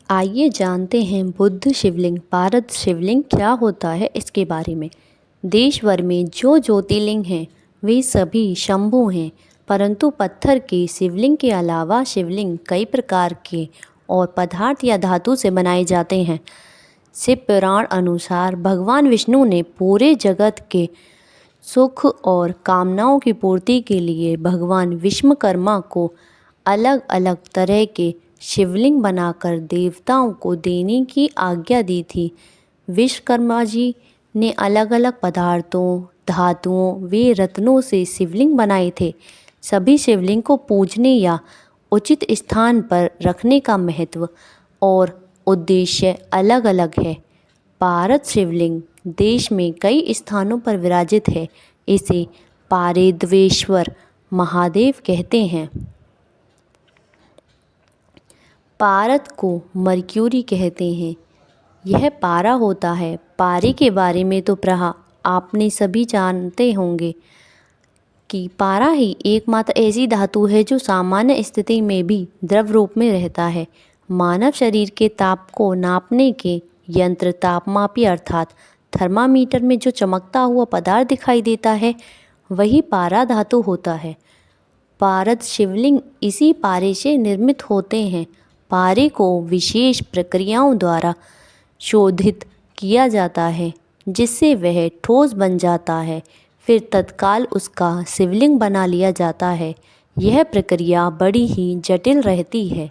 आइए जानते हैं बुद्ध शिवलिंग पारद शिवलिंग क्या होता है इसके बारे में। देश भर में जो ज्योतिर्लिंग हैं वे सभी शंभु हैं, परंतु पत्थर के शिवलिंग के अलावा शिवलिंग कई प्रकार के और पदार्थ या धातु से बनाए जाते हैं। शिव पुराण अनुसार भगवान विष्णु ने पूरे जगत के सुख और कामनाओं की पूर्ति के लिए भगवान विश्वकर्मा को अलग अलग तरह के शिवलिंग बनाकर देवताओं को देने की आज्ञा दी थी। विश्वकर्मा जी ने अलग अलग पदार्थों, धातुओं व रत्नों से शिवलिंग बनाए थे। सभी शिवलिंग को पूजने या उचित स्थान पर रखने का महत्व और उद्देश्य अलग अलग है। पारद शिवलिंग देश में कई स्थानों पर विराजित है। इसे पारदेश्वर महादेव कहते हैं। पारद को मर्क्यूरी कहते हैं। यह पारा होता है। पारे के बारे में तो आपने सभी जानते होंगे कि पारा ही एकमात्र ऐसी धातु है जो सामान्य स्थिति में भी द्रव रूप में रहता है। मानव शरीर के ताप को नापने के यंत्र तापमापी अर्थात थर्मामीटर में जो चमकता हुआ पदार्थ दिखाई देता है वही पारा धातु होता है। पारद शिवलिंग इसी पारे से निर्मित होते हैं। पारे को विशेष प्रक्रियाओं द्वारा शोधित किया जाता है जिससे वह ठोस बन जाता है, फिर तत्काल उसका शिवलिंग बना लिया जाता है। यह प्रक्रिया बड़ी ही जटिल रहती है।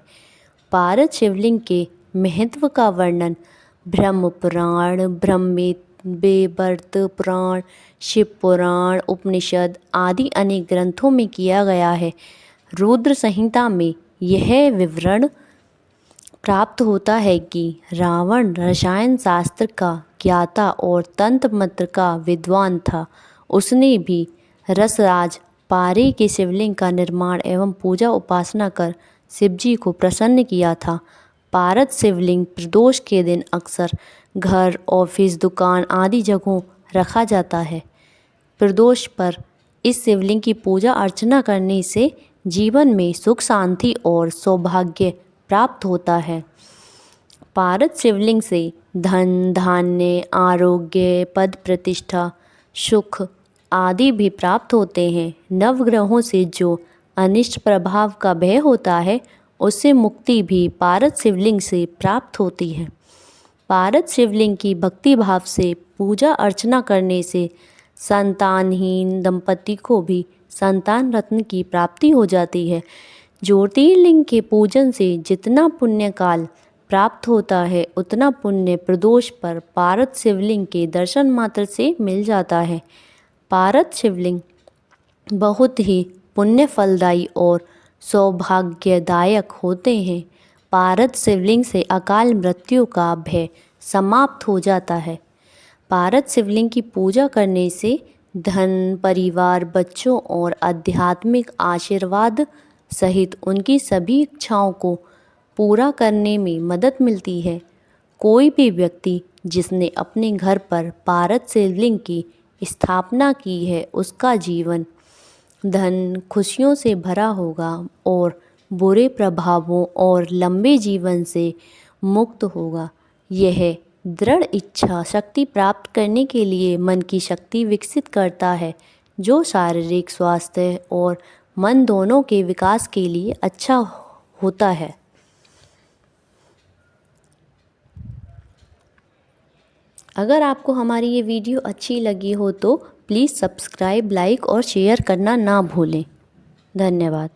पारद शिवलिंग के महत्व का वर्णन ब्रह्म पुराण, ब्रह्मवेवर्त पुराण, शिव पुराण, उपनिषद आदि अनेक ग्रंथों में किया गया है। रुद्र संहिता में यह विवरण प्राप्त होता है कि रावण रसायन शास्त्र का ज्ञाता और तंत्र मंत्र का विद्वान था। उसने भी रसराज पारे के शिवलिंग का निर्माण एवं पूजा उपासना कर शिवजी को प्रसन्न किया था। पारद शिवलिंग प्रदोष के दिन अक्सर घर, ऑफिस, दुकान आदि जगहों रखा जाता है। प्रदोष पर इस शिवलिंग की पूजा अर्चना करने से जीवन में सुख, शांति और सौभाग्य प्राप्त होता है। पारद शिवलिंग से धन, धान्य, आरोग्य, पद प्रतिष्ठा, सुख आदि भी प्राप्त होते हैं। नवग्रहों से जो अनिष्ट प्रभाव का भय होता है उससे मुक्ति भी पारद शिवलिंग से प्राप्त होती है। पारद शिवलिंग की भक्ति भाव से पूजा अर्चना करने से संतानहीन दंपति को भी संतान रत्न की प्राप्ति हो जाती है। ज्योतिर्लिंग के पूजन से जितना पुण्य काल प्राप्त होता है उतना पुण्य प्रदोष पर पारद शिवलिंग के दर्शन मात्र से मिल जाता है। पारद शिवलिंग बहुत ही पुण्य फलदायी और सौभाग्यदायक होते हैं। पारद शिवलिंग से अकाल मृत्यु का भय समाप्त हो जाता है। पारद शिवलिंग की पूजा करने से धन, परिवार, बच्चों और आध्यात्मिक आशीर्वाद सहित उनकी सभी इच्छाओं को पूरा करने में मदद मिलती है। कोई भी व्यक्ति जिसने अपने घर पर पारद शिवलिंग की स्थापना की है उसका जीवन धन, खुशियों से भरा होगा और बुरे प्रभावों और लंबे जीवन से मुक्त होगा। यह दृढ़ इच्छा शक्ति प्राप्त करने के लिए मन की शक्ति विकसित करता है जो शारीरिक स्वास्थ्य और मन दोनों के विकास के लिए अच्छा होता है। अगर आपको हमारी ये वीडियो अच्छी लगी हो तो प्लीज़ सब्सक्राइब, लाइक और शेयर करना ना भूलें। धन्यवाद।